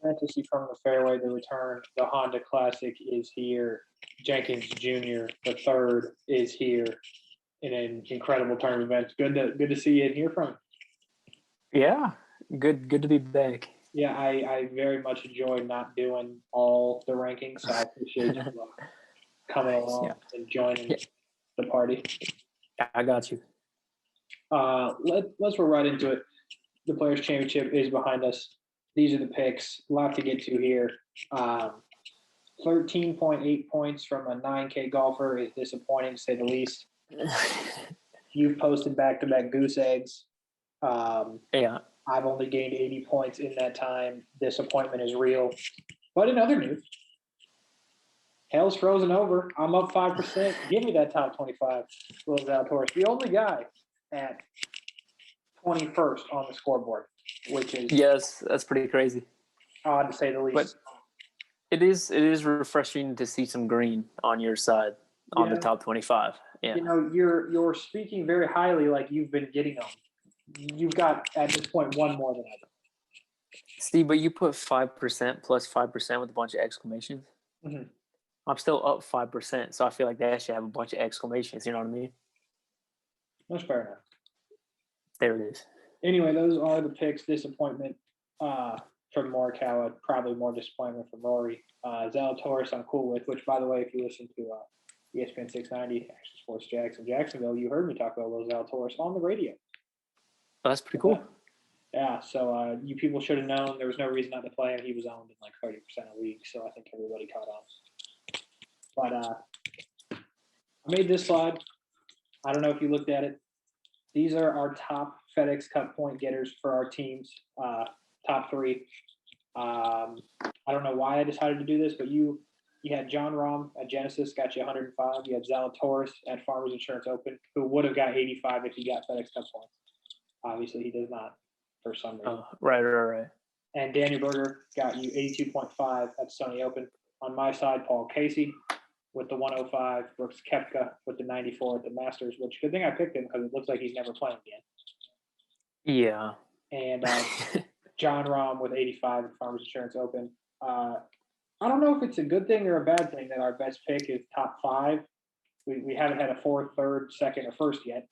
Fantasy from the fairway, the return. The Honda Classic is here. Jenkins Jr. the third is here in an incredible tournament. Good to see you and hear from you. Yeah, good to be back. Yeah, I very much enjoy not doing all the rankings, so I appreciate you coming along and joining the party. I got you. Let's roll right into it. The Players' Championship is behind us. These are the picks. A lot to get to here. 13.8 points from a 9K golfer is disappointing, to say the least. You've posted back-to-back goose eggs. Yeah. I've only gained 80 points in that time. Disappointment is real. But in other news, hell's frozen over. I'm up 5%. Give me that top 25, Will Zalatoris. The only guy at 21st on the scoreboard, which is that's pretty crazy. Odd to say the least. But it is refreshing to see some green on your side on the top 25. Yeah. You're speaking very highly, like you've been getting them. You've got at this point one more than I do. Steve, but you put 5% plus 5% with a bunch of exclamations. Mm-hmm. I'm still up 5%, so I feel like that should have a bunch of exclamations. You know what I mean? That's fair enough. There it is. Anyway, those are the picks. Disappointment from Morikawa, probably more disappointment from Rory. Zalatoris, I'm cool with. Which, by the way, if you listen to ESPN 690, Action Sports Jacksonville, you heard me talk about Will Zalatoris on the radio. Oh, that's pretty cool. Yeah, so you people should have known there was no reason not to play him. He was owned in like 30% of leagues, so I think everybody caught on. But I made this slide. I don't know if you looked at it. These are our top FedEx Cup point getters for our teams, top three. I don't know why I decided to do this, but you had John Rahm at Genesis, got you 105. You had Zalatoris at Farmers Insurance Open, who would have got 85 if he got FedEx Cup points. Obviously, he does not for some reason. Right. And Daniel Berger got you 82.5 at Sony Open. On my side, Paul Casey with the 105, Brooks Koepka with the 94 at the Masters, which good thing I picked him because it looks like he's never playing again. Yeah. And John Rahm with 85 at Farmers Insurance Open. I don't know if it's a good thing or a bad thing that our best pick is top five. We haven't had a fourth, third, second, or first yet.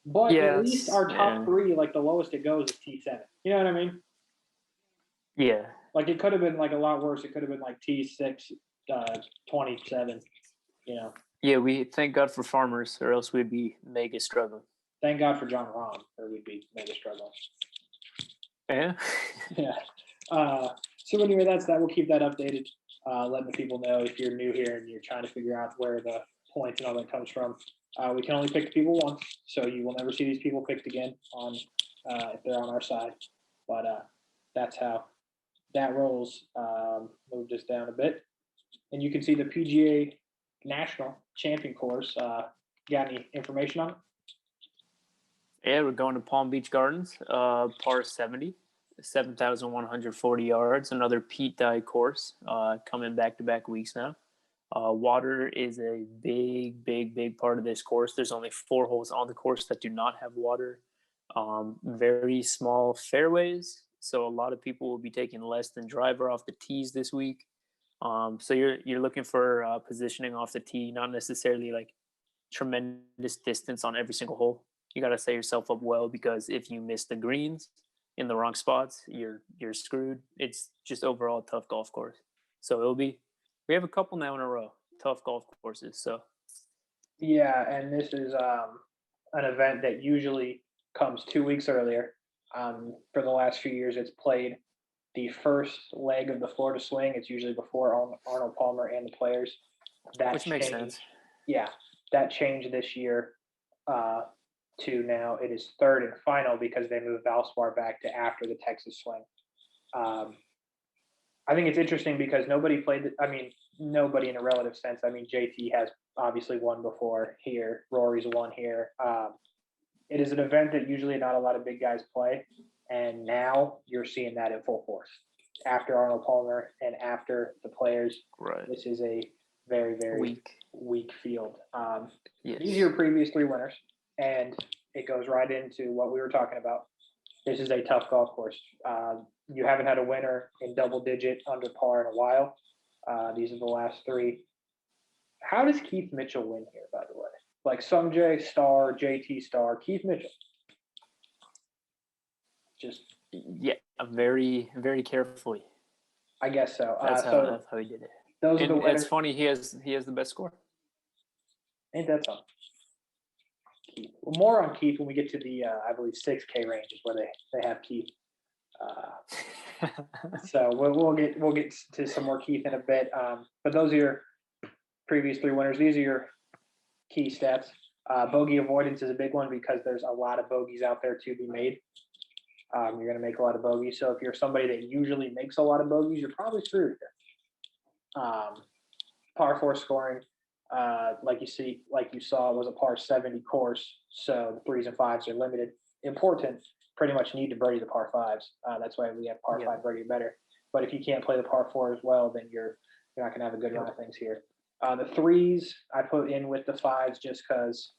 But at least our top three, like the lowest it goes is T7. You know what I mean? Yeah. Like it could have been like a lot worse. It could have been like T6, 27, you know. Yeah, we thank God for Farmers, or else we'd be mega struggling. Thank God for John Rahm, or we'd be mega struggling. Yeah. Yeah. So anyway, that's that. We'll keep that updated. Letting the people know if you're new here and you're trying to figure out where the points and all that comes from. We can only pick the people once, so you will never see these people picked again on if they're on our side. But that's how that rolls. Move this down a bit, and you can see the PGA National Champion course. Got any information on it? Yeah, we're going to Palm Beach Gardens, par 70, 7,140 yards. Another Pete Dye course, coming back-to-back weeks now. Water is a big part of this course. There's only 4 holes on the course that do not have water. Very small fairways, so a lot of people will be taking less than driver off the tees this week. So you're looking for positioning off the tee, not necessarily like tremendous distance on every single hole. You got to set yourself up well, because if you miss the greens in the wrong spots, you're screwed. It's just overall a tough golf course. So we have a couple now in a row, tough golf courses. So yeah, and this is an event that usually comes 2 weeks earlier. For the last few years, it's played the first leg of the Florida Swing. It's usually before Arnold Palmer and the Players. Which makes sense. Yeah, that changed this year to now it is third and final because they moved Valspar back to after the Texas Swing. I think it's interesting because nobody in a relative sense. I mean, JT has obviously won before here. Rory's won here. it is an event that usually not a lot of big guys play, and now you're seeing that in full force. After Arnold Palmer and after the players, Right. this is a very, very weak field. Yes. These are your previous three winners, and it goes right into what we were talking about. This is a tough golf course. You haven't had a winner in double-digit under par in a while. These are the last three. How does Keith Mitchell win here, by the way? Like Sungjae, Star, JT Star, Keith Mitchell. Just very, very carefully. I guess so. That's how he did it. Those are the winners. It's funny, he has the best score. Ain't that something? Keith. Well, more on Keith when we get to the I believe 6K range is where they have Keith. So we'll get to some more Keith in a bit. But those are your previous three winners. These are your key stats. Bogey avoidance is a big one because there's a lot of bogeys out there to be made. You're going to make a lot of bogeys. So if you're somebody that usually makes a lot of bogeys, you're probably screwed here. Par 4 scoring, like you saw, was a par 70 course. So the 3s and 5s are limited. Important, pretty much need to birdie the par 5s. That's why we have par 5 birdie better. But if you can't play the par 4 as well, then you're not going to have a good run of things here. The 3s I put in with the 5s just because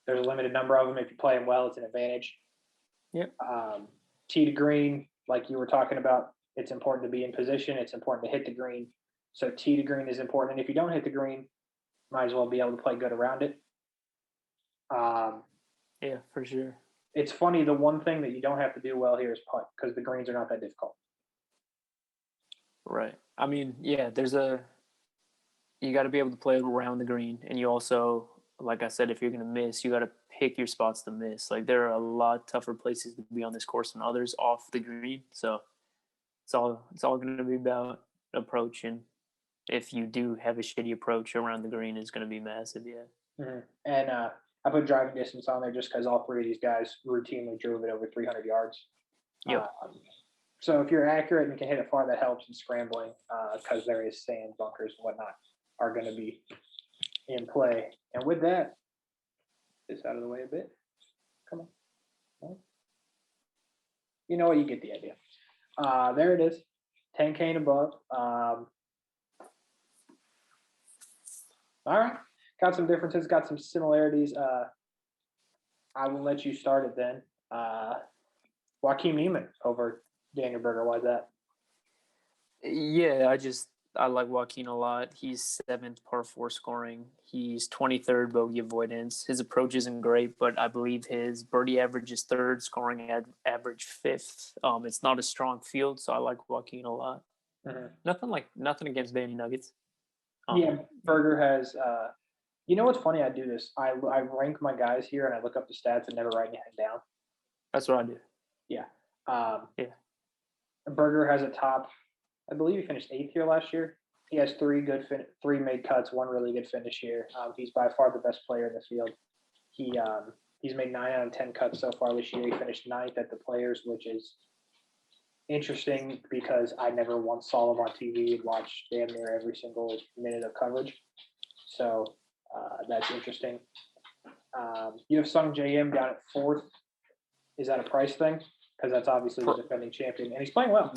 there's a limited number of them. If you play them well, it's an advantage. Yep. Tee to green, like you were talking about, it's important to be in position. It's important to hit the green. So tee to green is important. And if you don't hit the green, might as well be able to play good around it. Yeah, for sure. It's funny. The one thing that you don't have to do well here is putt because the greens are not that difficult. Right. I mean, yeah, you got to be able to play around the green. And you also, like I said, if you're going to miss, you got to pick your spots to miss. Like there are a lot tougher places to be on this course than others off the green. So it's all going to be about approach. And if you do have a shitty approach around the green, it's going to be massive. Yeah. Mm-hmm. And I put driving distance on there just because all three of these guys routinely drove it over 300 yards. Yep. So if you're accurate and can hit it far, that helps in scrambling because there is sand, bunkers, and whatnot are going to be in play. And with that, this out of the way a bit. Come on. You know what? You get the idea. There it is. 10K and above. All right. Got some differences, got some similarities. I will let you start it then. Joaquin Niemann over Daniel Berger. Why is that? Yeah, I like Joaquin a lot. He's 7th par 4 scoring. He's 23rd bogey avoidance. His approach isn't great, but I believe his birdie average is 3rd, scoring average 5th. It's not a strong field, so I like Joaquin a lot. Mm-hmm. Nothing against Danny Nuggets. Yeah, Berger has. You know what's funny? I do this. I rank my guys here and I look up the stats and never write anything down. That's what I do. Yeah. Yeah. Berger has a top. I believe he finished 8th here last year. He has 3 made cuts, 1 really good finish here. He's by far the best player in the field. He's made 9 out of 10 cuts so far this year. He finished 9th at the Players, which is interesting because I never once saw him on TV and watched damn near every single minute of coverage. So that's interesting. You have Sung J M down at 4th. Is that a price thing? Because that's obviously the defending champion, and he's playing well.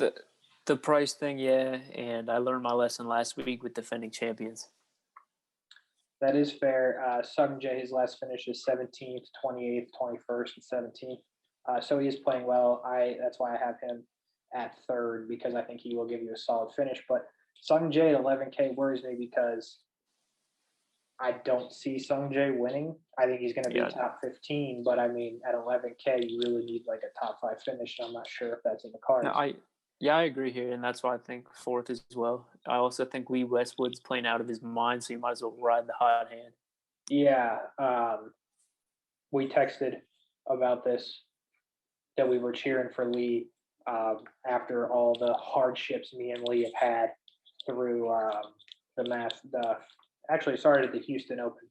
The price thing, yeah, and I learned my lesson last week with defending champions. That is fair. Sung J, his last finish is 17th, 28th, 21st, and 17th. So he is playing well. That's why I have him at 3rd because I think he will give you a solid finish. But Sung J at 11K worries me because I don't see Sung Jae winning. I think he's going to be top 15, but I mean, at 11K, you really need like a top 5 finish. And I'm not sure if that's in the cards. No, I agree here, and that's why I think 4th as well. I also think Lee Westwood's playing out of his mind, so you might as well ride the hot hand. Yeah, we texted about this, that we were cheering for Lee after all the hardships me and Lee have had through actually started at the Houston Open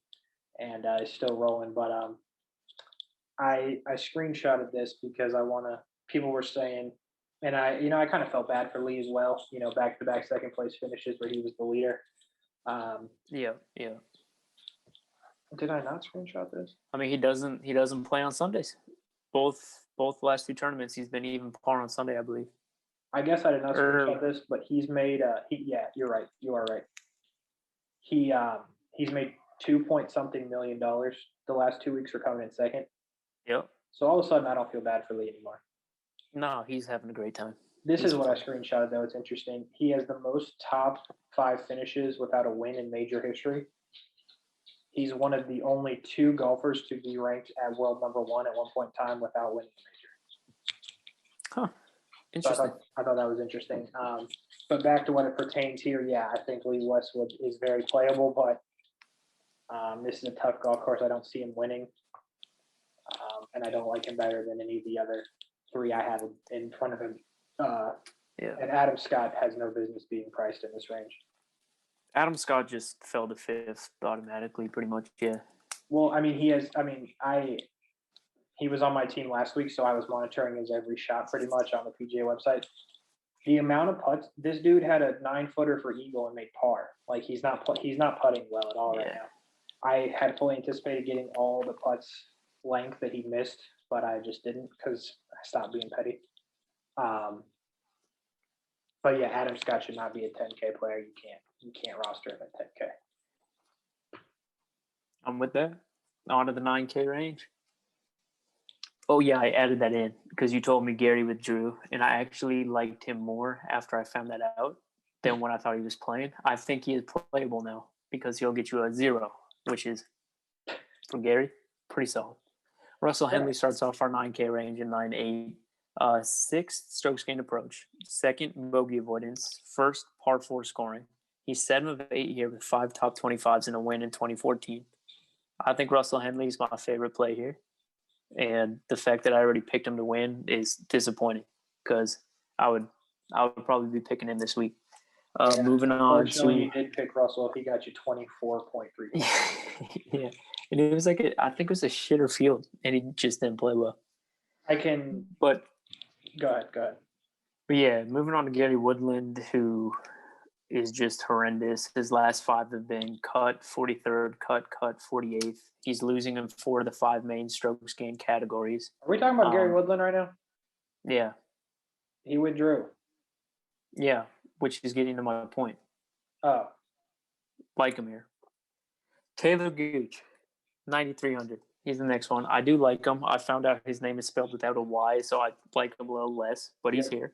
and is still rolling. But I screenshotted this because people were saying, and I kind of felt bad for Lee as well, back-to-back second place finishes where he was the leader. Yeah. Did I not screenshot this? I mean, he doesn't play on Sundays. Both last two tournaments, he's been even par on Sunday, I believe. I guess I did not screenshot this, but he's made yeah, you're right. You are right. He's made 2 point something million the last 2 weeks for coming in second. Yep. So all of a sudden I don't feel bad for Lee anymore. No, he's having a great time. This is what I screenshotted though. It's interesting. He has the most top 5 finishes without a win in major history. He's one of the only 2 golfers to be ranked at world number 1 at one point in time without winning a major. Huh. Interesting. So I thought that was interesting. But back to what it pertains here, yeah, I think Lee Westwood is very playable, but this is a tough golf course. I don't see him winning, and I don't like him better than any of the other 3 I have in front of him. And Adam Scott has no business being priced in this range. Adam Scott just fell to 5th automatically, pretty much. Yeah. Well, I mean, he was on my team last week, so I was monitoring his every shot pretty much on the PGA website. The amount of putts, this dude had a 9-footer for eagle and made par. Like he's not putting well at all right now. I had fully anticipated getting all the putts length that he missed, but I just didn't because I stopped being petty. But yeah, Adam Scott should not be a 10K player. You can't roster him at 10K. I'm with that. On to the 9K range. Oh, yeah, I added that in because you told me Gary withdrew, and I actually liked him more after I found that out than when I thought he was playing. I think he is playable now because he'll get you a 0, which is, for Gary, pretty solid. Russell Henley starts off our 9K range in 9.8. 6th, strokes gained approach. 2nd, bogey avoidance. 1st, par 4 scoring. He's 7 of 8 here with 5 top 25s and a win in 2014. I think Russell Henley is my favorite play here. And the fact that I already picked him to win is disappointing because I would probably be picking him this week. Moving on to you did pick Russell. He got you 24.3. Yeah, and it was I think it was a shitter field, and he just didn't play well. But go ahead. But yeah, moving on to Gary Woodland, who is just horrendous. His last 5 have been cut, 43rd, cut, 48th. He's losing in 4 of the 5 main strokes gained categories. Are we talking about Gary Woodland right now? Yeah. He withdrew. Yeah, which is getting to my point. Oh. Like him here. Taylor Gooch, 9,300. He's the next one. I do like him. I found out his name is spelled without a Y, so I like him a little less, but he's here.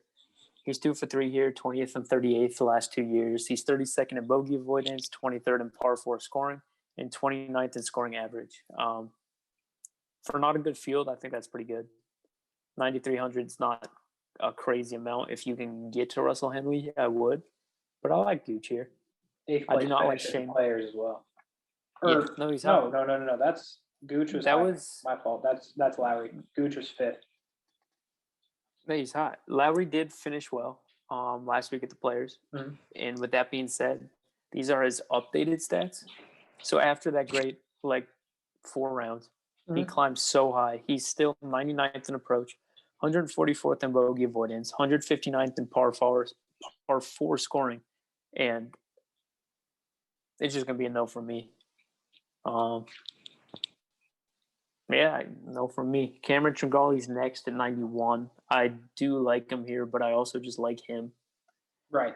He's 2 for 3 here, 20th and 38th the last 2 years. He's 32nd in bogey avoidance, 23rd in par 4 scoring, and 29th in scoring average. For not a good field, I think that's pretty good. 9,300 is not a crazy amount. If you can get to Russell Henley, I would. But I like Gooch here. I do not like Shane. Players as well. No, he's not. No. That's Gooch was. That was my fault. That's Lowry. Gooch was 5th. No, he's hot. Lowry did finish well last week at the Players. Mm-hmm. And with that being said, these are his updated stats. So after that great, 4 rounds, he climbed so high. He's still 99th in approach, 144th in bogey avoidance, 159th in par 4 scoring. And it's just going to be a no for me. Yeah, no for me. Cameron Tringale's next at 91. I do like him here, but I also just like him. Right.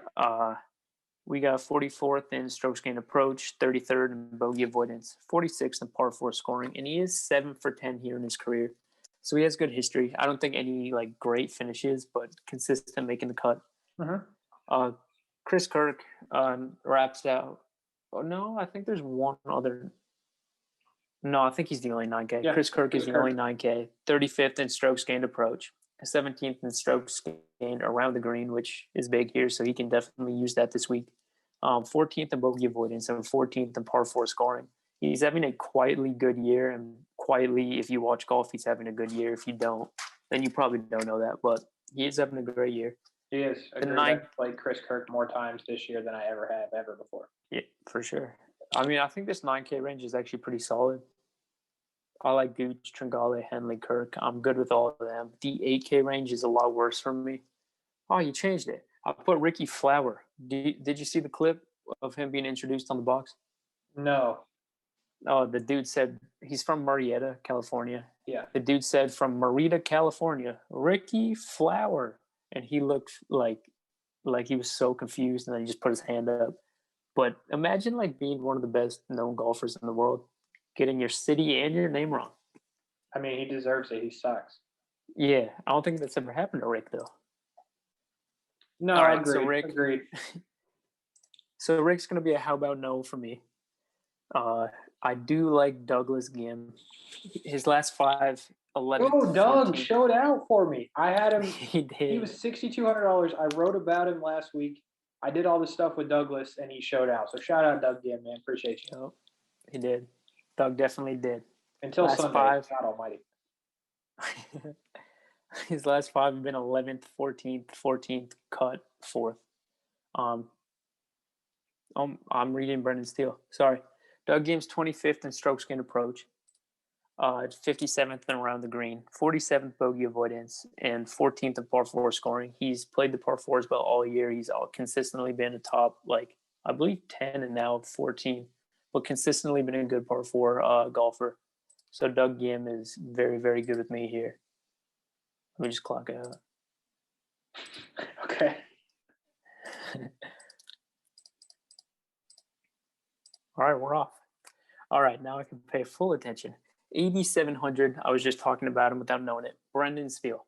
We got 44th in strokes gained approach, 33rd in bogey avoidance, 46th in par 4 scoring, and he is 7 for 10 here in his career. So he has good history. I don't think any great finishes, but consistent making the cut. Chris Kirk wraps out. Oh no, I think there's one other. No, I think he's the only 9K. Yeah, Chris Kirk is the only 9K. 35th in strokes gained approach. 17th in strokes gained around the green, which is big here, so he can definitely use that this week. 14th in bogey avoidance and 14th in par 4 scoring. He's having a quietly good year, and quietly, if you watch golf, he's having a good year. If you don't, then you probably don't know that, but he is having a great year. He is. I've played Chris Kirk more times this year than I ever before. Yeah, for sure. I mean, I think this 9K range is actually pretty solid. I like Gooch, Tringale, Henley, Kirk. I'm good with all of them. The 8K range is a lot worse for me. Oh, you changed it. I put Ricky Flower. Did you see the clip of him being introduced on the box? No. Oh, the dude said he's from Marietta, California. Yeah. The dude said from Marietta, California, Ricky Flower, and he looked like he was so confused, and then he just put his hand up. But imagine like being one of the best known golfers in the world, getting your city and your name wrong. I mean, he deserves it. He sucks. Yeah, I don't think that's ever happened to Rick though. No, All right, agreed. so Rick, Agreed. So Rick's gonna be a how about no for me. I do like Douglas Gim. His last 5, 11. Oh, Doug showed out for me. I had him. He did. He was $6,200. I wrote about him last week. I did all this stuff with Douglas, and he showed out. So shout out Doug again, man. Appreciate you. Yep, he did. Doug definitely did. Until last Sunday, 5. God Almighty. His last 5 have been 11th, 14th, 14th, cut 4th. I'm reading Brendan Steele. Sorry. Doug Gim's 25th in strokes gained approach, 57th and around the green, 47th bogey avoidance, and 14th in par 4 scoring. He's played the par 4s about all year. He's consistently been a top, I believe 10 and now 14, but consistently been a good par 4 golfer. So Doug Gim is very, very good with me here. Let me just clock out. Okay. All right, we're off. All right, now I can pay full attention. 8,700. I was just talking about him without knowing it. Brendan Steele.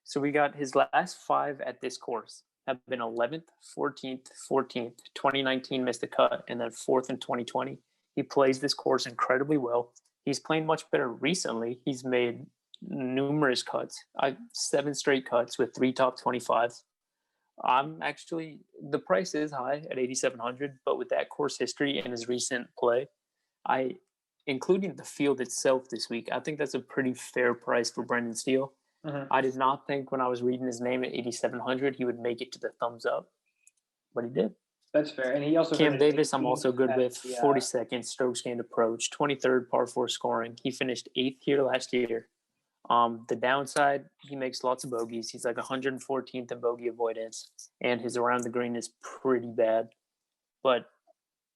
So we got his last 5 at this course have been 11th, 14th, 14th. 2019 missed the cut, and then 4th in 2020. He plays this course incredibly well. He's playing much better recently. He's made numerous cuts. 7 straight cuts with 3 top 25s. The price is high at 8,700, but with that course history and his recent play, including the field itself this week, I think that's a pretty fair price for Brendan Steele. Mm-hmm. I did not think when I was reading his name at 8,700 he would make it to the thumbs up, but he did. That's fair. And he also Cam Davis, I'm also good with. 42nd strokes gained approach, 23rd par 4 scoring. He finished 8th here last year. The downside, he makes lots of bogeys. He's like 114th in bogey avoidance, and his around the green is pretty bad. But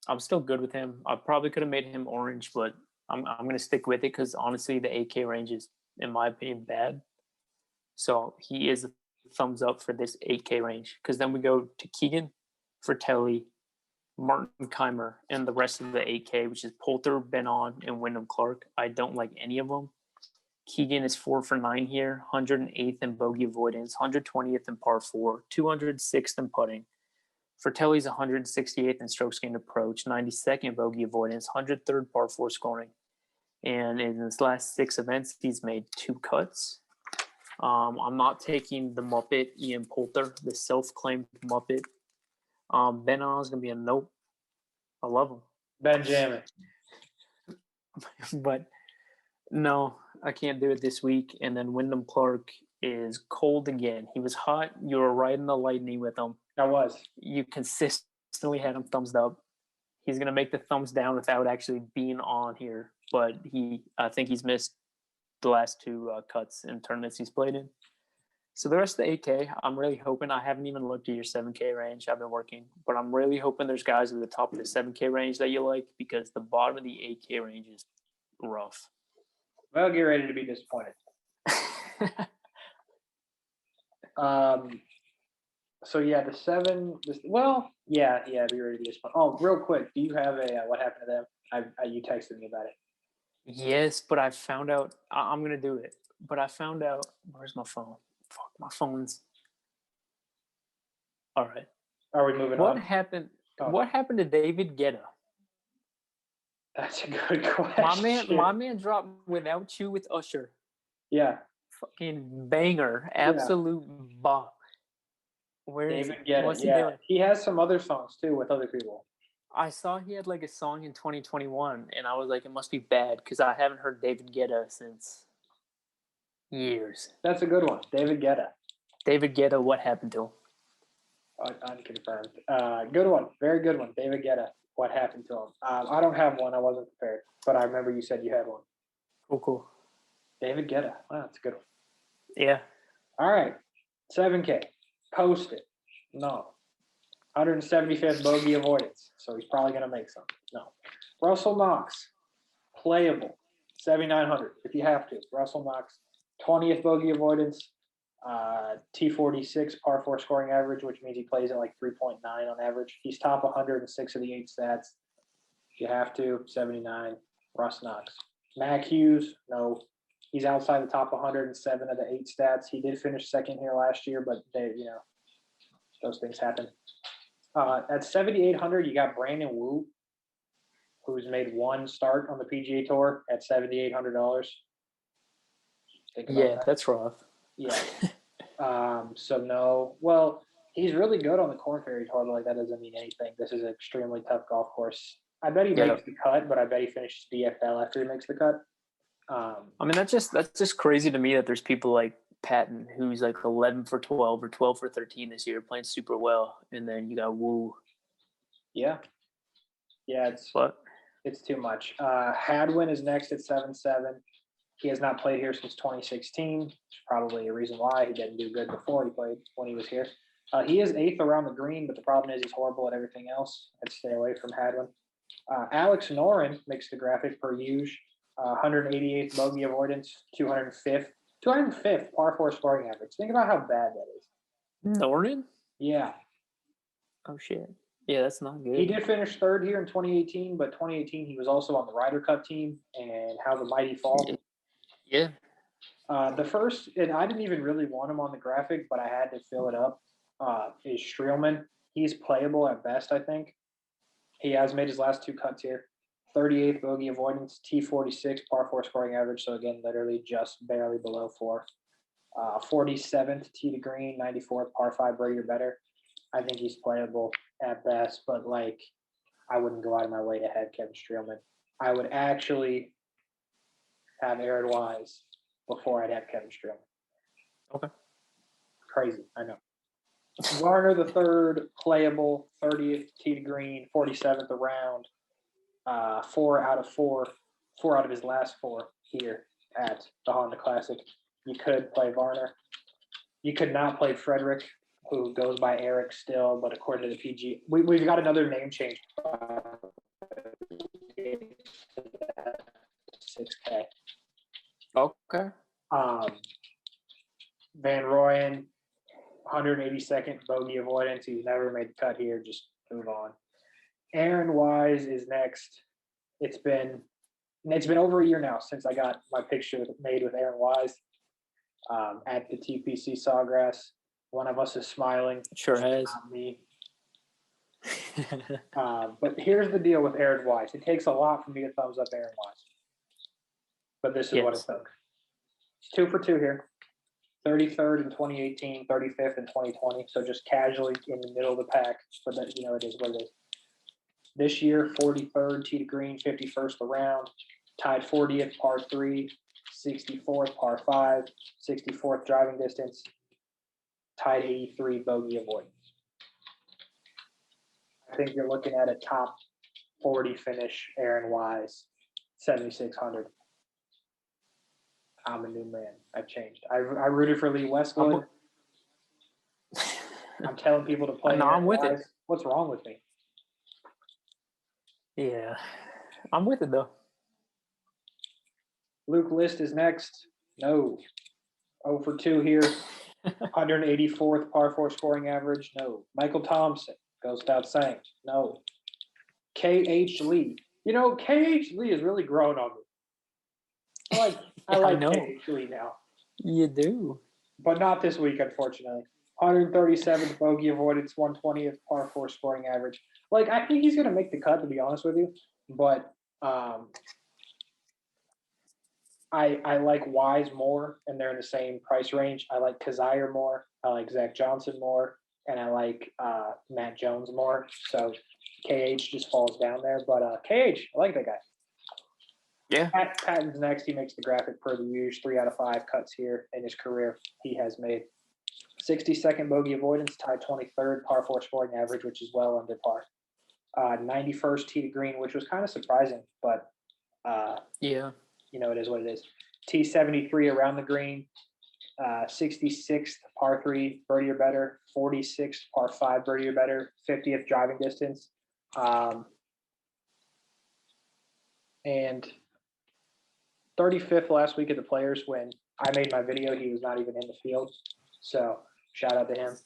I'm still good with him. I probably could have made him orange, but I'm going to stick with it because honestly, the 8K range is, in my opinion, bad. So he is a thumbs up for this 8K range. Because then we go to Keegan, Fratelli, Martin Keimer, and the rest of the 8K, which is Poulter, Ben On, and Wyndham Clark. I don't like any of them. Keegan is 4 for 9 here, 108th in bogey avoidance, 120th in par 4, 206th in putting. Fratelli's 168th in strokes gained approach, 92nd bogey avoidance, 103rd par 4 scoring. And in his last 6 events, he's made 2 cuts. I'm not taking the Muppet Ian Poulter, the self-claimed Muppet. Ben On is going to be a nope. I love him. Benjamin. But no, I can't do it this week. And then Wyndham Clark is cold again. He was hot. You were riding the lightning with him. I was. You consistently had him thumbs up. He's going to make the thumbs down without actually being on here. But I think he's missed the last 2 cuts in tournaments he's played in. So the rest of the 8K, I'm really hoping. I haven't even looked at your 7K range. I've been working. But I'm really hoping there's guys at the top of the 7K range that you like because the bottom of the 8K range is rough. Well, get ready to be disappointed. So yeah, the 7. Be ready to be disappointed. Oh, real quick, do you have a what happened to them? You texted me about it. Yes, but I found out. I'm gonna do it. But I found out. Where's my phone? Fuck, my phone's. All right. Are we moving What on? happened? Oh. What happened to David Guetta? That's a good question. My man dropped Without You with Usher. Yeah. Fucking banger. Absolute bop. Where is David he? Guetta. What's he Yeah. doing? He has some other songs too with other people. I saw he had like a song in 2021, and I was like, it must be bad because I haven't heard David Guetta since years. That's a good one. David Guetta. David Guetta, what happened to him? Unconfirmed. Good one. Very good one. David Guetta. What happened to him? I don't have one. I wasn't prepared, but I remember you said you had one. Cool. David Guetta. Wow, that's a good one. Yeah. All right. 7K. Post it. No. 175th bogey avoidance. So he's probably going to make some. No. Russell Knox. playable, 7,900 if you have to. Russell Knox, 20th bogey avoidance, T46 par 4 scoring average, which means he plays at like 3.9 on average. He's top 106 of the 8 stats. If you have to, 79. Russ Knox. Mac Hughes, no. He's outside the top 107 of the 8 stats. He did finish second here last year, but those things happen. At 7,800, you got Brandon Wu, who's made one start on the PGA Tour at $7,800. Yeah, that's rough. Yeah. So no. Well, he's really good on the Corn Ferry Tour, but like that doesn't mean anything. This is an extremely tough golf course. I bet he makes the cut, but I bet he finishes DFL after he makes the cut. I mean, that's just crazy to me that there's people like Patton, who's like 11 for 12 or 12 for 13 this year, playing super well, and then you got Wu. Yeah, it's too much. Hadwin is next at 7-7. He has not played here since 2016. It's probably a reason why he didn't do good before he played when he was here. He is 8th around the green, but the problem is he's horrible at everything else. I'd stay away from Hadwin. Alex Noren makes the graphic per usual. 188th bogey avoidance, 205th par 4 scoring average. Think about how bad that is. Noren? Yeah. Oh shit. Yeah, that's not good. He did finish 3rd here in 2018, but 2018 he was also on the Ryder Cup team, and how the mighty fall. Yeah. The first, and I didn't even really want him on the graphic, but I had to fill it up, is Streelman. He's playable at best, I think. He has made his last 2 cuts here. 38th bogey avoidance, T46 par 4 scoring average. So again, literally just barely below 4. 47th tee to green, 94th par 5 birdie or better. I think he's playable at best, but like I wouldn't go out of my way to have Kevin Streelman. I would actually have Aaron Wise before I'd have Kevin Streelman. Okay. Crazy, I know. Varner the third, playable, 30th tee to green, 47th around. 4 out of his last 4 here at the Honda Classic. You could play Varner. You could not play Frederick, who goes by Eric still, but according to the PG, we've got another name change. 6K. Okay. Van Rooyen, 182nd bogey avoidance. He's never made the cut here. Just move on. Aaron Wise is next. It's been over a year now since I got my picture made with Aaron Wise at the TPC Sawgrass. One of us is smiling. Sure has. Not me. But here's the deal with Aaron Wise. It takes a lot for me to thumbs up Aaron Wise. But this is what it took. It's 2 for 2 here. 33rd in 2018, 35th in 2020. So just casually in the middle of the pack. But that, it is what it is. This year, 43rd tee to green, 51st around. Tied 40th par 3, 64th par 5, 64th driving distance. Tied 83 bogey avoidance. I think you're looking at a top 40 finish, Aaron Wise, 7,600. I'm a new man. I've changed. I rooted for Lee Westwood. I'm telling people to play. No, I'm with it. What's wrong with me? Yeah, I'm with it though. Luke List is next. No. 0 for 2 here. 184th par 4 scoring average. No. Michael Thompson goes without saying. No. KH Lee. KH Lee has really grown on me. I like KH Lee now. You do. But not this week, unfortunately. 137th bogey avoidance, 120th par 4 scoring average. I think he's going to make the cut, to be honest with you. But I like Wise more, and they're in the same price range. I like Kazire more. I like Zach Johnson more. And I like Matt Jones more. So KH just falls down there. But KH, I like that guy. Yeah. Patton's next. He makes the graphic per the usual. 3 out of 5 cuts here in his career he has made. 62nd bogey avoidance, tied 23rd par 4 scoring average, which is well under par. 91st tee to green, which was kind of surprising, but yeah, it is what it is. T73 around the green, 66th par 3 birdie or better, 46th par 5 birdie or better, 50th driving distance, and 35th last week at the Players when I made my video. He was not even in the field. So shout out to him.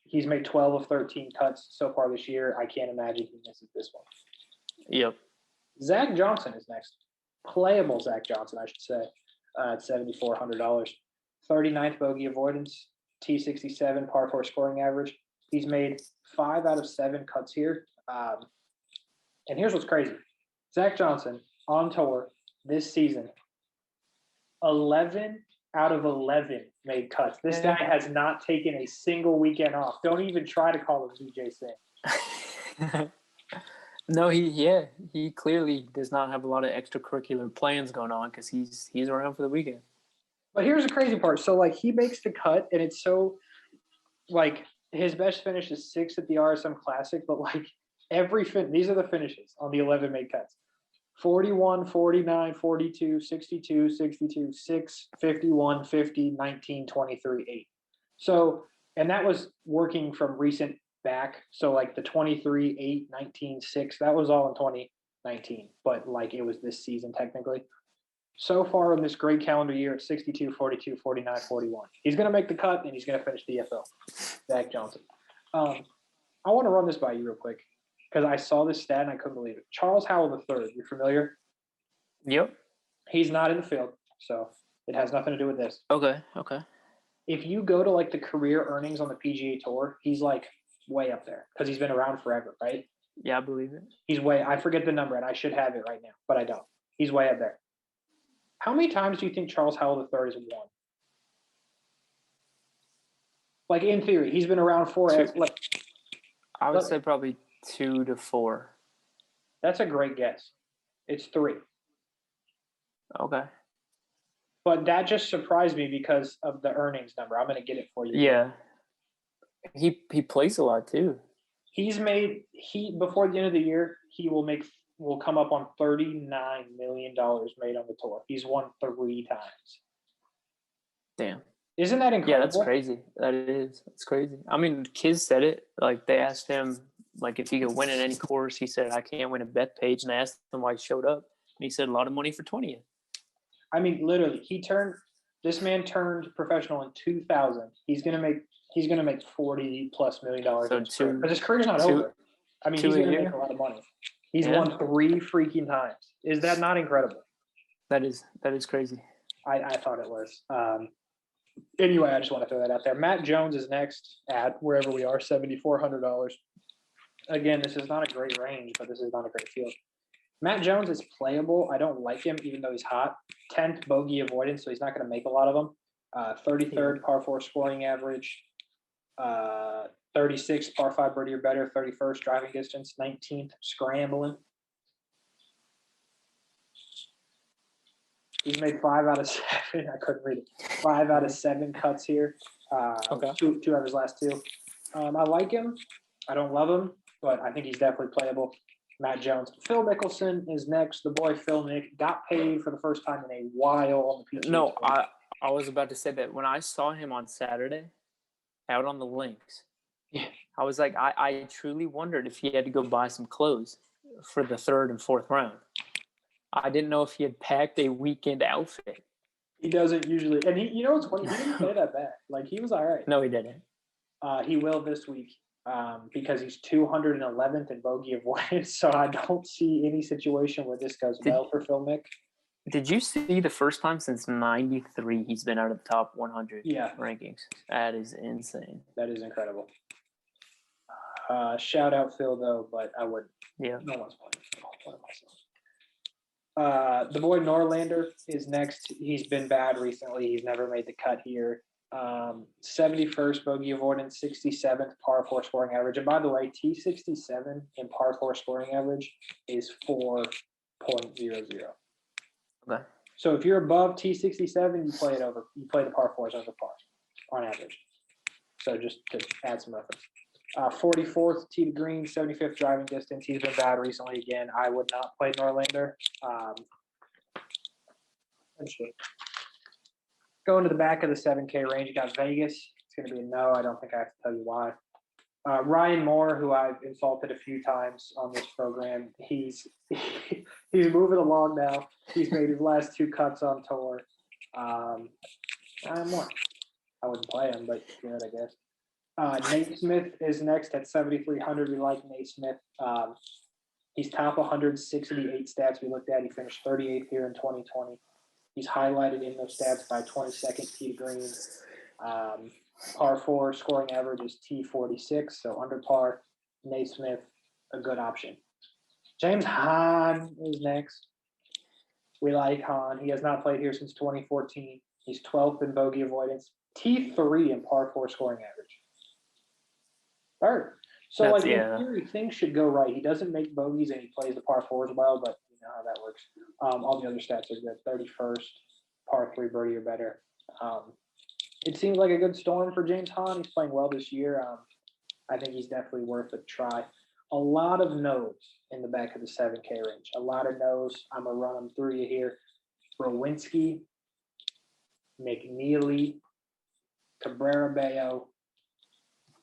He's made 12 of 13 cuts so far this year. I can't imagine he misses this one. Yep. Zach Johnson is next. Playable Zach Johnson, I should say, at $7,400. 39th bogey avoidance, T67 par 4 scoring average. He's made 5 out of 7 cuts here. And here's what's crazy. Zach Johnson on tour this season, 11 out of 11 made cuts. This guy has not taken a single weekend off. Don't even try to call him DJ Singh. No, he clearly does not have a lot of extracurricular plans going on because he's around for the weekend. But here's the crazy part. So, like, he makes the cut, and it's so, like, his best finish is 6th at the RSM Classic, but, like, these are the finishes on the 11 made cuts. 41, 49, 42, 62, 62, 6, 51, 50, 19, 23, 8. So, and that was working from recent back. So like the 23, 8, 19, 6, that was all in 2019, but like it was this season technically. So far in this great calendar year at 62, 42, 49, 41. He's going to make the cut and he's going to finish DFL. Zach Johnson. I want to run this by you real quick because I saw this stat and I couldn't believe it. Charles Howell III, you're familiar? Yep. He's not in the field, so it has nothing to do with this. Okay. If you go to like the career earnings on the PGA Tour, he's like way up there because he's been around forever, right? Yeah, I believe it. I forget the number and I should have it right now, but I don't. He's way up there. How many times do you think Charles Howell III has won? Like in theory, he's been around forever. Like I would say probably 2 to 4. That's a great guess. It's 3. Okay. But that just surprised me because of the earnings number. I'm going to get it for you. Yeah. He plays a lot too. Before the end of the year, he will come up on $39 million made on the tour. He's won 3 times. Damn. Isn't that incredible? Yeah, that's crazy. That is. That's crazy. I mean, Kiz said it. Like they asked him, like if he could win at any course, he said, "I can't win a bet page." And they asked him why he showed up, and he said, "A lot of money for 20th." I mean, literally, this man turned professional in 2000. He's gonna make $40+ million. So but his career's not over. I mean, he's gonna make a lot of money. He's won 3 freaking times. Is that not incredible? That is crazy. I thought it was. Anyway, I just want to throw that out there. Matt Jones is next at wherever we are, $7,400. Again, this is not a great range, but this is not a great field. Matt Jones is playable. I don't like him, even though he's hot. 10th bogey avoidance, so he's not going to make a lot of them. 33rd par 4 scoring average. 36th par 5 birdie or better. 31st driving distance. 19th scrambling. He's made 5 out of 7. I couldn't read it. 5 out of 7 cuts here. Okay. 2 out of his last 2. I like him. I don't love him, but I think he's definitely playable. Matt Jones. Phil Mickelson is next. The boy Phil Mick got paid for the first time in a while on the PGA No, Tour. I was about to say that when I saw him on Saturday out on the links, I was like, I truly wondered if he had to go buy some clothes for the 3rd and 4th round. I didn't know if he had packed a weekend outfit. He doesn't usually, and you know what's funny? He didn't play that bad. Like he was all right. No, he didn't. He will this week because he's 211th in bogey avoidance. So I don't see any situation where this goes well for Phil Mick. Did you see the first time since '93 he's been out of the top 100 rankings? That is insane. That is incredible. Shout out Phil though, but I wouldn't. Yeah. No one's playing Phil. What am I saying? The boy Norlander is next. He's been bad recently. He's never made the cut here. 71st bogey avoidance, 67th par 4 scoring average. And by the way, T67 in par 4 scoring average is 4.00. Okay. So if you're above T67, you play the par 4s over par on average. So just to add some reference. 44th tee to green, 75th driving distance. He's been bad recently again. I would not play Norlander. Going to the back of the 7K range, you got Vegas. It's going to be a no. I don't think I have to tell you why. Ryan Moore, who I've insulted a few times on this program, he's moving along now. He's made his last 2 cuts on tour. More. I wouldn't play him, but good, I guess. Nate Smith is next at 7,300. We like Nate Smith. He's top 168 stats we looked at. He finished 38th here in 2020. He's highlighted in those stats by 22nd tee to green. Par 4 scoring average is T46, so under par. Nate Smith, a good option. James Hahn is next. We like Hahn. He has not played here since 2014. He's 12th in bogey avoidance, T3 in par 4 scoring average. Third. So, in theory, things should go right. He doesn't make bogeys and he plays the par 4s well, but you know how that works. All the other stats are good. 31st, par 3 birdie or better. It seems like a good storm for James Hahn. He's playing well this year. I think he's definitely worth a try. A lot of no's in the back of the 7K range. A lot of no's. I'm going to run them through you here. Rowinski, McNeely, Cabrera Bello,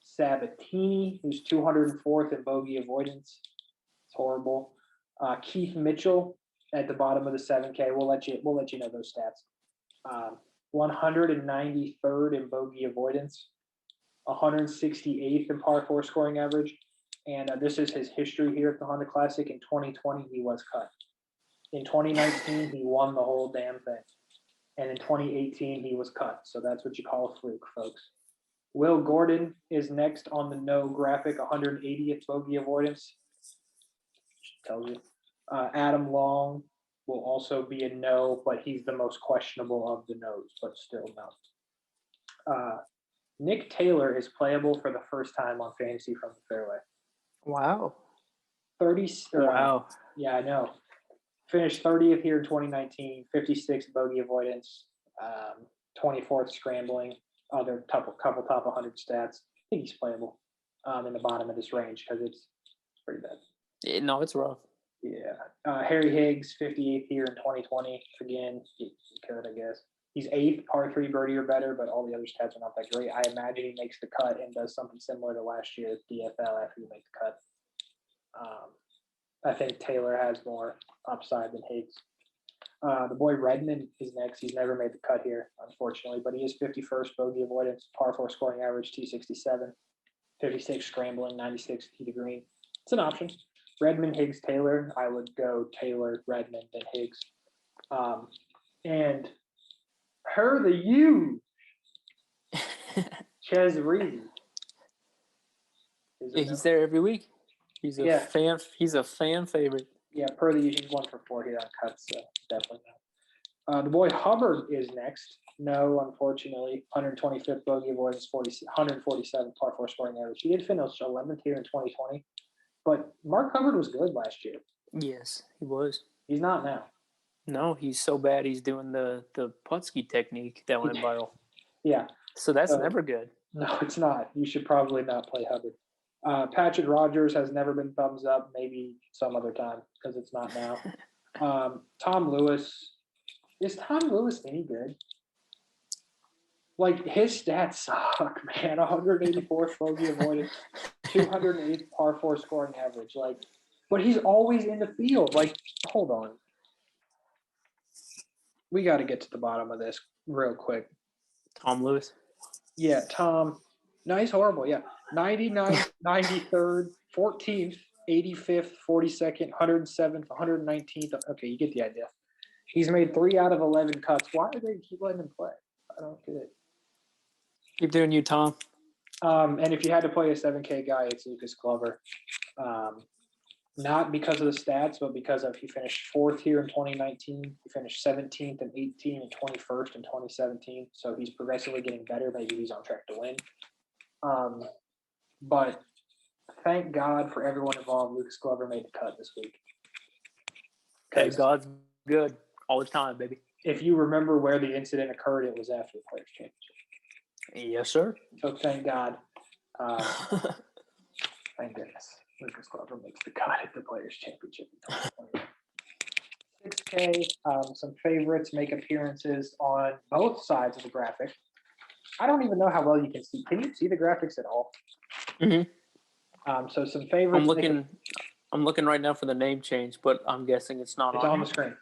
Sabatini, who's 204th in bogey avoidance. It's horrible. Keith Mitchell at the bottom of the 7K. We'll let you know those stats. 193rd in bogey avoidance, 168th in par 4 scoring average. And this is his history here at the Honda Classic. In 2020, he was cut. In 2019, he won the whole damn thing. And in 2018, he was cut. So that's what you call a fluke, folks. Will Gordon is next on the no graphic, 180th bogey avoidance. Tells you. Adam Long will also be a no, but he's the most questionable of the no's, but still no. Nick Taylor is playable for the first time on Fantasy from the Fairway. Wow. 30. Wow. Yeah, I know. Finished 30th here in 2019, 56th bogey avoidance, 24th scrambling, other couple top 100 stats. I think he's playable in the bottom of this range because it's pretty bad. Yeah, no, it's rough. Yeah. Harry Higgs, 58th here in 2020. Again, he could, I guess. He's 8th, par 3 birdie or better, but all the other stats are not that great. I imagine he makes the cut and does something similar to last year's DFL after you make the cut. I think Taylor has more upside than Higgs. The boy Redmond is next. He's never made the cut here, unfortunately, but he is 51st bogey avoidance, par 4 scoring average, T67, 56 scrambling, 96 tee to green. It's an option. Redmond, Higgs, Taylor. I would go Taylor, Redmond, then Higgs. And her the huge Ches Reed. Yeah, he's there every week. He's a fan. He's a fan favorite. Yeah, per the usual, 1 for 4 here on cuts, so definitely no. The boy Hubbard is next. No, unfortunately. 125th bogey avoidance, 147 par 4 scoring average. He did finish 11th here in 2020, but Mark Hubbard was good last year. Yes, he was. He's not now. No, he's so bad. He's doing the Putski technique that went viral. Yeah. So that's never good. No, it's not. You should probably not play Hubbard. Patrick Rogers has never been thumbs up. Maybe some other time because it's not now. Tom Lewis. Is Tom Lewis any good? Like, his stats suck, man. 184th bogey avoidance, 208th par 4 scoring average. Like, but he's always in the field. Like, hold on. We got to get to the bottom of this real quick. Tom Lewis. Yeah, Tom. No, he's horrible. Yeah. 99th, 93rd, 14th, 85th, 42nd, 107th, 119th. Okay, you get the idea. He's made 3 out of 11 cuts. Why do they keep letting him play? I don't get it. Keep doing you, Tom. And if you had to play a 7K guy, it's Lucas Glover. Not because of the stats, but because of he finished 4th here in 2019. He finished 17th and 18th and 21st in 2017. So he's progressively getting better. Maybe he's on track to win. But thank God for everyone involved. Lucas Glover made the cut this week. Thank God's good all the time, baby. If you remember where the incident occurred, it was after the Players' Championship. Yes, sir. So thank God. Thank goodness. Lucas Glover makes the cut at the Players' Championship in 2021. 6K, some favorites make appearances on both sides of the graphic. I don't even know how well you can see. Can you see the graphics at all? Mm-hmm. So some favorites. I'm looking right now for the name change, but I'm guessing it's not It's on the screen.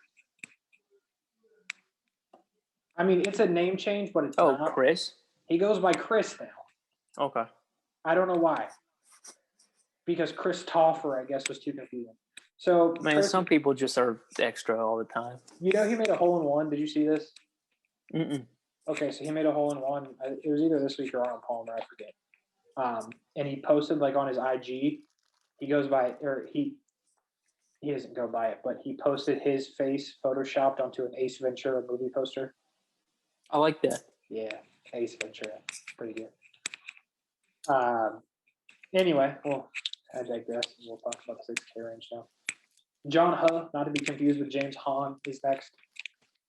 I mean, it's a name change, but it's not. Oh, Chris? He goes by Chris now. Okay. I don't know why. Because Chris Toffer, I guess, was too confusing. So, Man, Chris, some people just are extra all the time. You know he made a hole-in-one. Did you see this? Mm-mm. Okay, so he made a hole-in-one. It was either this week or Arnold Palmer, I forget. And he posted, like, on his IG. He goes by, or he doesn't go by it, but he posted his face photoshopped onto an Ace Ventura movie poster. I like that. Yeah, Ace Ventura. Pretty good. Anyway, well, I digress. We'll talk about the 6K range now. John Huh, not to be confused with James Hahn, is next.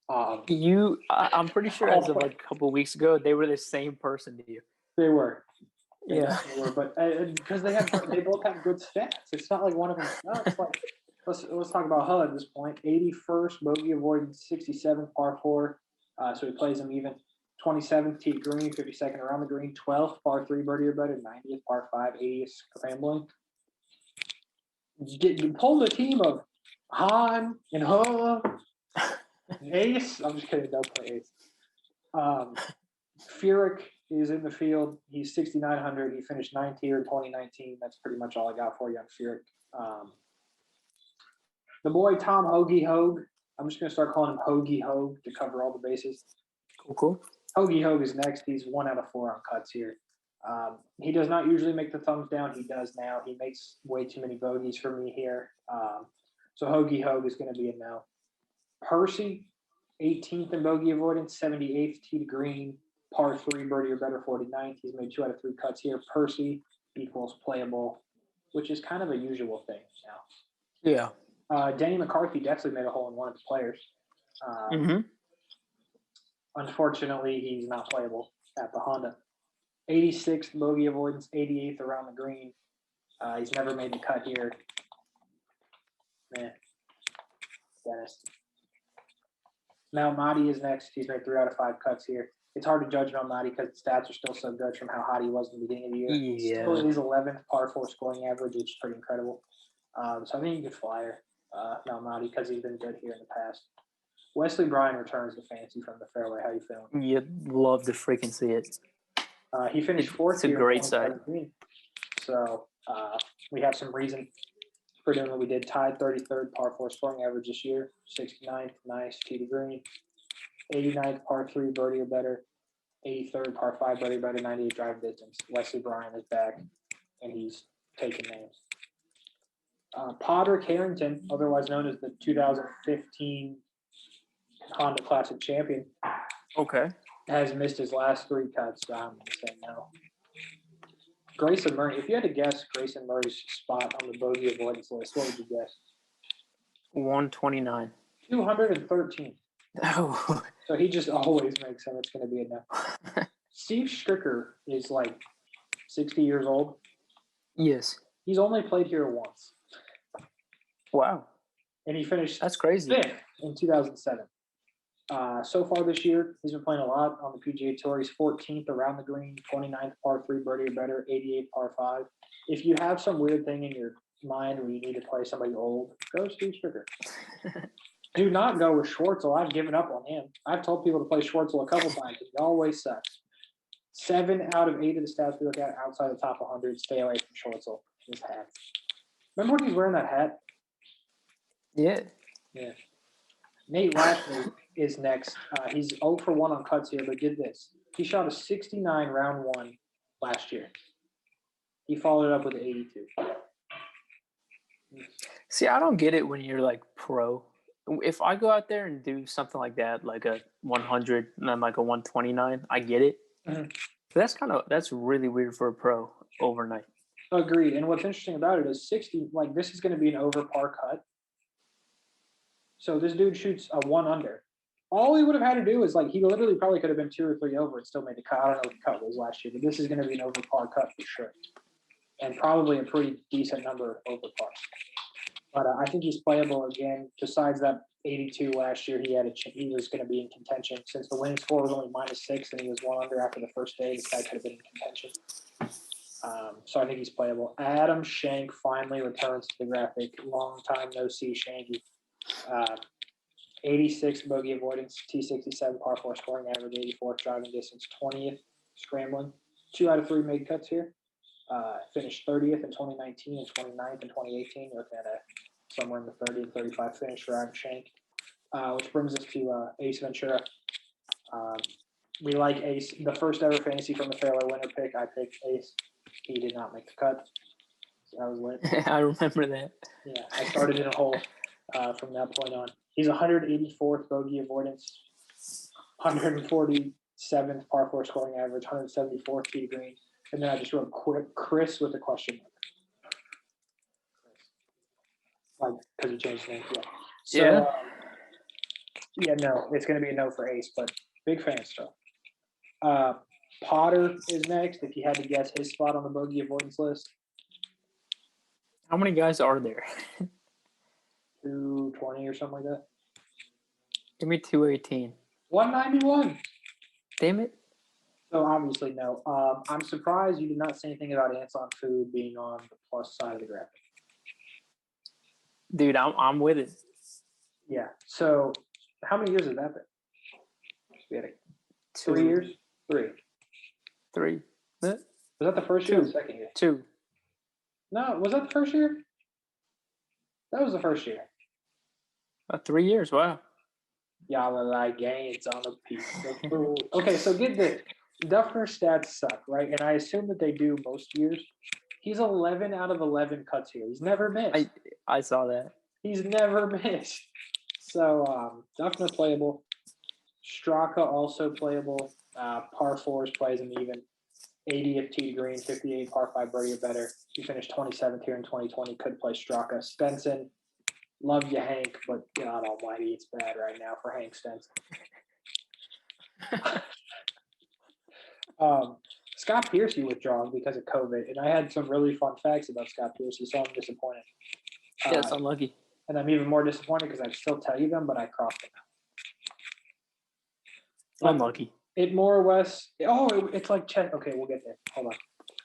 I'm pretty sure as of like a couple of weeks ago, they were the same person to you. They were. Yeah. They were, but because they both have good stats. It's not like one of them. No, it's like let's talk about Huh at this point. 81st bogey avoidance, 67th par 4. So he plays them even. 27th tee green, 52nd around the green, 12th par 3 birdie or better, 90th par 5, 80th scrambling. You pull the team of Han and Huh, and Ace. I'm just kidding. Don't play Ace. Furyk is in the field. He's 6,900. He finished 19th in 2019. That's pretty much all I got for you on Furyk. The boy Tom Hoagie Hogue. I'm just going to start calling him Hoagie Hogue to cover all the bases. Cool. Hoagie Hogue is next. He's 1 out of 4 on cuts here. He does not usually make the thumbs down. He does now. He makes way too many bogeys for me here. So Hoagie Hogue is going to be a no. Percy, 18th in bogey avoidance, 78th tee to green, par 3 birdie or better, 49th. He's made 2 out of 3 cuts here. Percy equals playable, which is kind of a usual thing now. Yeah. Denny McCarthy definitely made a hole-in-one at the Players. Unfortunately, he's not playable at the Honda. 86th bogey avoidance, 88th around the green. He's never made the cut here. Dennis. Now Mahdi is next. He's made 3 out of 5 cuts here. It's hard to judge on Mahdi because the stats are still so good from how hot he was in the beginning of the year. Yeah. Still at his 11th par 4 scoring average, which is pretty incredible. So I think you could flyer now Mahdi because he's been good here in the past. Wesley Bryan returns to fantasy from the fairway. How you feeling? You'd love to freaking see it. He finished 4th. It's a great sight. So we have some reason for doing what we did. Tied 33rd par 4 scoring average this year. 69th, nice tee to green. 89th par 3 birdie or better. 83rd par 5 birdie or better. 98 drive distance. Wesley Bryan is back, and he's taking names. Potter Carrington, otherwise known as the 2015 Honda Classic champion, has missed his last 3 cuts, so I'm going to say no. Grayson Murray, if you had to guess Grayson Murray's spot on the bogey avoidance list, what would you guess? 129. 213. Oh. So he just always makes them. It's going to be a no. Steve Stricker is like 60 years old. Yes. He's only played here once. Wow. And he finished That's crazy. 5th in 2007. So far this year, he's been playing a lot on the PGA Tour. He's 14th around the green, 29th par 3 birdie or better, 88th par 5. If you have some weird thing in your mind where you need to play somebody old, go Steve Stricker. Do not go with Schwartzel. I've given up on him. I've told people to play Schwartzel a couple times. He always sucks. 7 out of 8 of the stats we look at outside the top 100. Stay away from Schwartzel. His hat. Remember when he was wearing that hat? Yeah. Nate Lashley is next. He's 0 for 1 on cuts here, but did this. He shot a 69 round 1 last year. He followed it up with an 82. See, I don't get it when you're like pro. If I go out there and do something like that, like a 100 and then like a 129, I get it. Mm-hmm. But that's really weird for a pro overnight. Agreed. And what's interesting about it is 60, like this is going to be an over par cut. So this dude shoots a 1 under. All he would have had to do is like he literally probably could have been 2 or 3 over and still made the cut. I don't know what the cut was last year, but this is going to be an over par cut for sure, and probably a pretty decent number over par. But I think he's playable again. Besides that 82 last year, he was going to be in contention since the winning score was only -6 and he was 1 under after the first day. This guy could have been in contention. So I think he's playable. Adam Schenk finally returns to the graphic. Long time no see, Shanky. 86 bogey avoidance, T67 par 4 scoring average, 84th driving distance, 20th scrambling. 2 out of 3 made cuts here. Finished 30th in 2019 and 29th in 2018. You're looking at somewhere in the 30 and 35 finish for Adam Schenk. Which brings us to Ace Ventura. We like Ace. The first ever fantasy from the Fairway winner pick, I picked Ace. He did not make the cut. So that was lit. I remember that. Yeah, I started in a hole from that point on. He's 184th bogey avoidance, 147th par 4 scoring average, 174th tee to green. And then I just wrote Chris with a question mark. Like, because he changed his name. Yeah. So, no, it's going to be a no for Ace, but big fan still. Potter is next. If you had to guess his spot on the bogey avoidance list, How many guys are there? 220 or something like that. Give me 218. 191. Damn it. So obviously no. I'm surprised you did not say anything about Anton Food being on the plus side of the graphic. Dude, I'm with it. Yeah. So how many years has that been? We had 3 years. 3. 3. Was that the first year or the second year? 2. No, was that the first year? That was the first year. 3 years. Wow. Y'all are like gains on a piece of food. Okay, so get this. Duffner's stats suck, right? And I assume that they do most years. He's 11 out of 11 cuts here. He's never missed. I saw that. He's never missed. So Duffner playable. Straka also playable. Par 4s plays him even. 80th tee to green, 58 par 5 birdie or better. He finished 27th here in 2020. Could play Straka. Stenson. Love you, Hank, but God almighty, it's bad right now for Hank Stenson. Scott Piercy withdrawing because of COVID, and I had some really fun facts about Scott Piercy, so I'm disappointed. Yeah, it's unlucky. And I'm even more disappointed because I'd still tell you them, but I crossed them out. Unlucky. It more or less. It's like Chet. Okay, we'll get there. Hold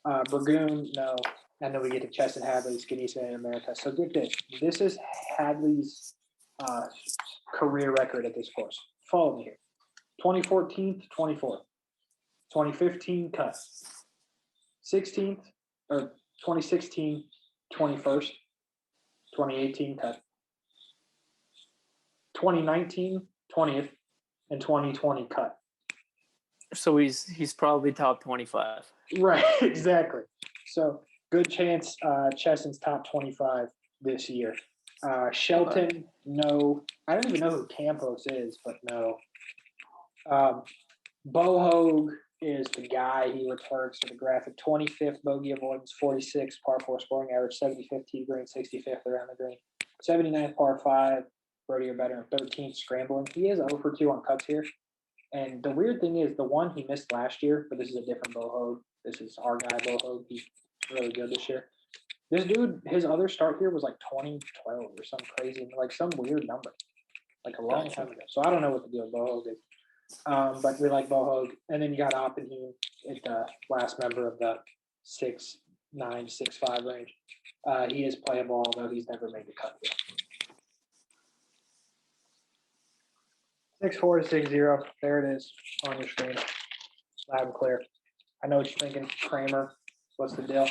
on. Burgoon, no. And then we get to Chesson Hadley, Skinny Span in America. So get this. This is Hadley's career record at this course. Follow me here. 2014 to 24th. 2015 cut. 16th or 2016 21st. 2018 cut. 2019 20th and 2020 cut. So he's probably top 25. Right, exactly. So good chance Chesson's top 25 this year. Shelton, no. I don't even know who Campos is, but no. Bohogue is the guy. He returns to the graphic. 25th bogey avoidance, 46 par 4 scoring average, 75th tee green, 65th around the green, 79th par 5 birdie or better, and 13th scrambling. He is 0 for 2 on cuts here. And the weird thing is the one he missed last year, but this is a different Bohogue. This is our guy Bohogue. He's really good this year. This dude, his other start here was like 2012 or some crazy, like some weird number, like a long time ago. So I don't know what the deal with Bohogue is. But we like Bohogue. And then you got Oppenheim at the last member of the 6'9", 6'5" range. He is playable, although he's never made the cut yet. 6'4" to 6'0". There it is on your screen. Loud and clear. I know what you're thinking. Kramer, what's the deal?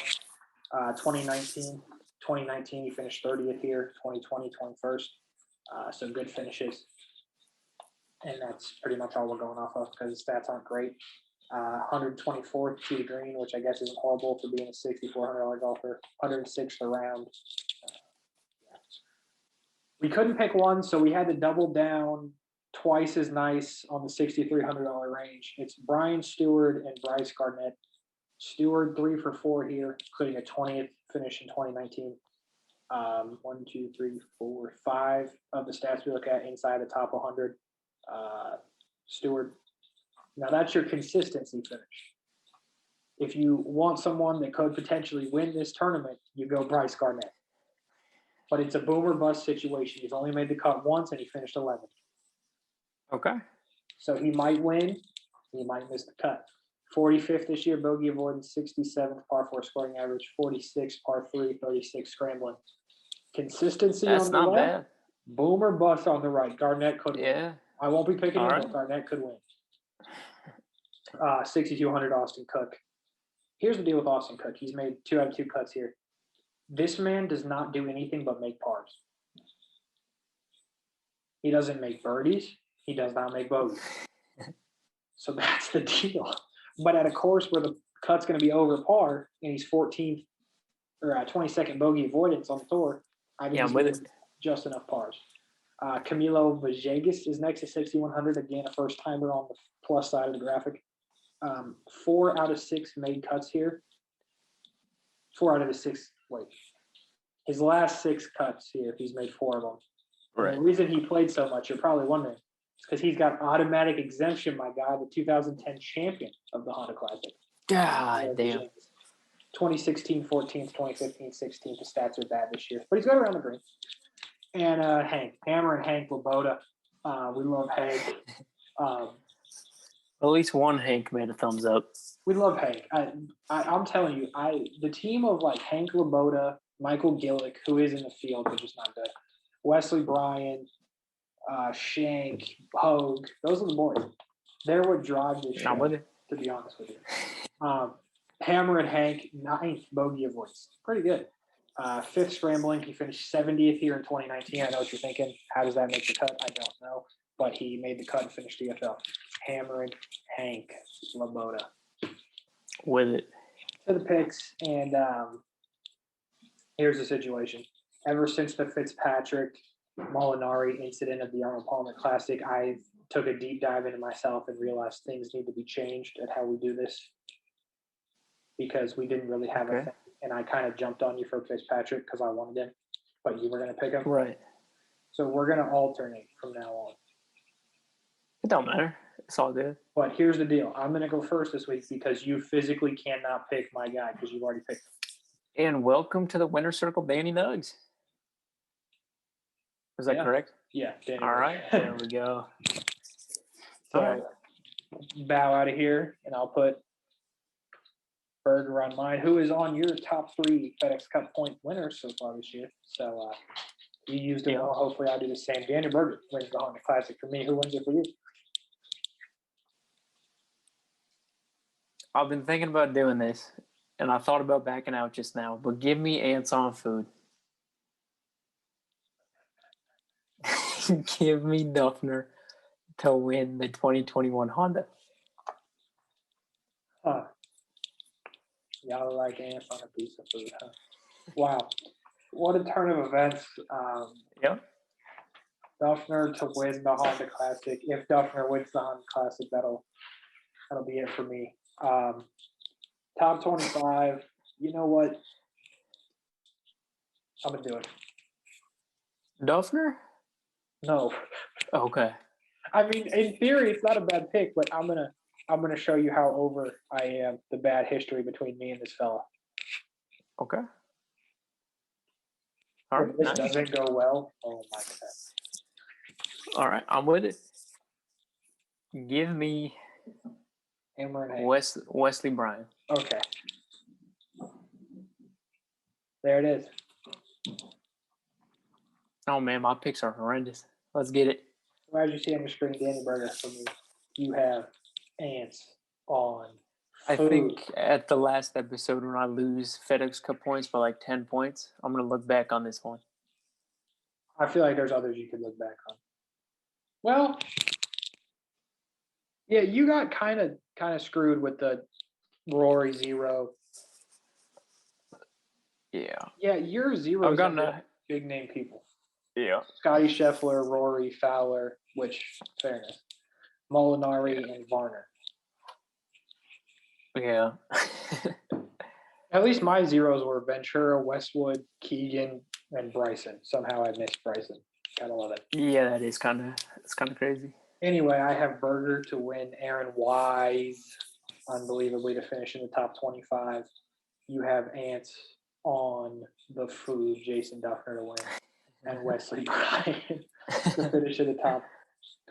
2019, he finished 30th here. 2020, 21st. So good finishes. And that's pretty much all we're going off of because his stats aren't great. 124th tee to green, which I guess isn't horrible for being a $6,400 golfer. 106th around. We couldn't pick one, so we had to double down twice as nice on the $6,300 range. It's Brian Stewart and Bryce Garnett. Stewart 3 for 4 here, including a 20th finish in 2019. 1, 2, 3, 4, 5 of the stats we look at inside the top 100. Stewart. Now that's your consistency finish. If you want someone that could potentially win this tournament, you go Bryce Garnett. But it's a boom or bust situation. He's only made the cut once and he finished 11th. Okay. So he might win. He might miss the cut. 45th this year, bogey avoidance, 67th par 4 scoring average, 46 par 3, 36 scrambling. Consistency That's on the not left, bad. boom or bust on the right. Garnett could win. Yeah. I won't be picking All him, right. but Garnett could win. 6,200 Austin Cook. Here's the deal with Austin Cook. He's made 2 out of 2 cuts here. This man does not do anything but make pars. He doesn't make birdies. He does not make bogeys. So that's the deal. But at a course where the cut's going to be over par and he's 14th or 22nd bogey avoidance on the tour, I think Yeah, he's I'm with getting just enough pars. Camilo Villegas is next at 6,100. Again, a first timer on the plus side of the graphic. 4 out of 6 made cuts here. 4 out of the 6. Wait, his last 6 cuts here, he's made 4 of them. Right. And the reason he played so much, you're probably wondering, is because he's got automatic exemption, my guy, the 2010 champion of the Honda Classic. God damn. 2016, 14th, 2015, 16th. The stats are bad this year, but he's got around the green. And Hank, Hammer and Hank Laboda. We love Hank. At least one Hank made a thumbs up. We love Hank. I'm telling you, the team of like Hank Laboda, Michael Gillick, who is in the field but just not good, Wesley Bryan, Shank, Hogue, those are the boys. They're what drive this show, to be honest with you. Hammer and Hank, 9th bogey avoidance. Pretty good. 5th scrambling. He finished 70th here in 2019. I know what you're thinking. How does that make the cut? I don't know. But he made the cut and finished DFL. Hammer and Hank Laboda. With it. To the picks. And here's the situation. Ever since the Fitzpatrick Molinari incident of the Arnold Palmer Classic, I took a deep dive into myself and realized things need to be changed at how we do this, because we didn't really have a thing. And I kind of jumped on you for Fitzpatrick because I wanted him, but you were going to pick him. Right. So we're going to alternate from now on. It don't matter. It's all good. But here's the deal. I'm going to go first this week because you physically cannot pick my guy because you've already picked him. And welcome to the Winner's Circle, Danny Nugs. Was that correct? Yeah. Danny all right. There we go. So bow out of here, and I'll put Berger on mine, who is on your top 3 FedEx Cup point winners so far this year. So you used it well. Hopefully I'll do the same. Daniel Berger wins the Honda Classic for me. Who wins it for you? I've been thinking about doing this, and I thought about backing out just now, but give me ants on food. Give me Duffner to win the 2021 Honda. Y'all like ants on a piece of food, huh? Wow. What a turn of events. Yep. Duffner to win the Honda Classic. If Duffner wins the Honda Classic, that'll be it for me. Top 25. You know what? I'm going to do it. Duffner? No. Okay. I mean, in theory, it's not a bad pick, but I'm gonna show you how over I am, the bad history between me and this fella. Okay. All right. If this doesn't go well, oh my God. All right, I'm with it. Give me Hammer and Wesley Bryan. Okay. There it is. Oh man, my picks are horrendous. Let's get it. Well, as you see on the screen, Danny Berger for me. You have ants on food. I think at the last episode when I lose FedEx Cup points by like 10 points, I'm going to look back on this one. I feel like there's others you could look back on. Well, yeah, you got kind of screwed with the Rory 0. Yeah. Yeah, your 0 I've gotten big name people. Yeah. Scotty Scheffler, Rory, Fowler, which, fairness, Molinari, and Varner. Yeah. At least my zeros were Ventura, Westwood, Keegan, and Bryson. Somehow I missed Bryson. Gotta love it. Yeah, it's kind of crazy. Anyway, I have Berger to win, Aaron Wise, unbelievably, to finish in the top 25. You have Ants on the food, Jason Duffner to win, and Wesley Bryan to finish in the top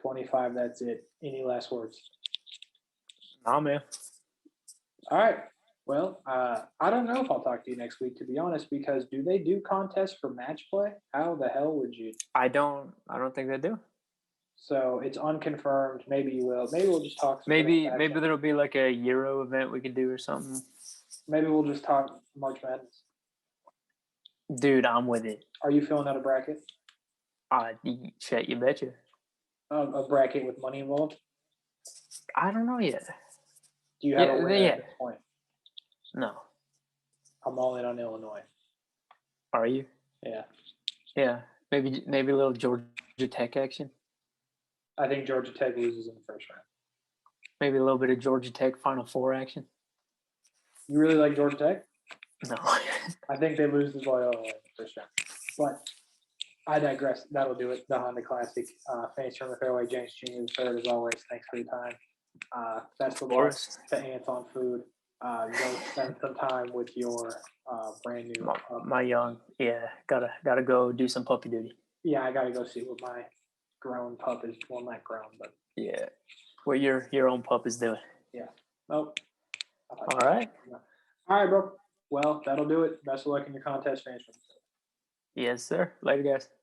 25. That's it. Any last words? Nah, man. All right. Well, I don't know if I'll talk to you next week, to be honest, because do they do contests for match play? How the hell would you? I don't think they do. So it's unconfirmed. Maybe you will. Maybe we'll just talk. Maybe there'll be like a Euro event we could do or something. Maybe we'll just talk March Madness. Dude, I'm with it. Are you filling out a bracket? Shit, you betcha. A bracket with money involved? I don't know yet. Do you have Yeah, a winner yeah. at this point? No. I'm all in on Illinois. Are you? Yeah. Yeah. Maybe a little Georgia Tech action. I think Georgia Tech loses in the first round. Maybe a little bit of Georgia Tech Final Four action. You really like Georgia Tech? No. I think they lose to Loyola in the first round. But I digress. That'll do it. The Honda Classic. Fancy from the fairway. James Jr. the third, as always. Thanks for your time. Best of luck to Ants on Food. Go spend some time with your brand new. My young, gotta go do some puppy duty. Yeah, I gotta go see what my grown pup is. Well, not grown, but yeah, what your own pup is doing. Yeah. Nope. All right. All right, bro. Well, that'll do it. Best of luck in your contest, fans. Yes, sir. Later, guys.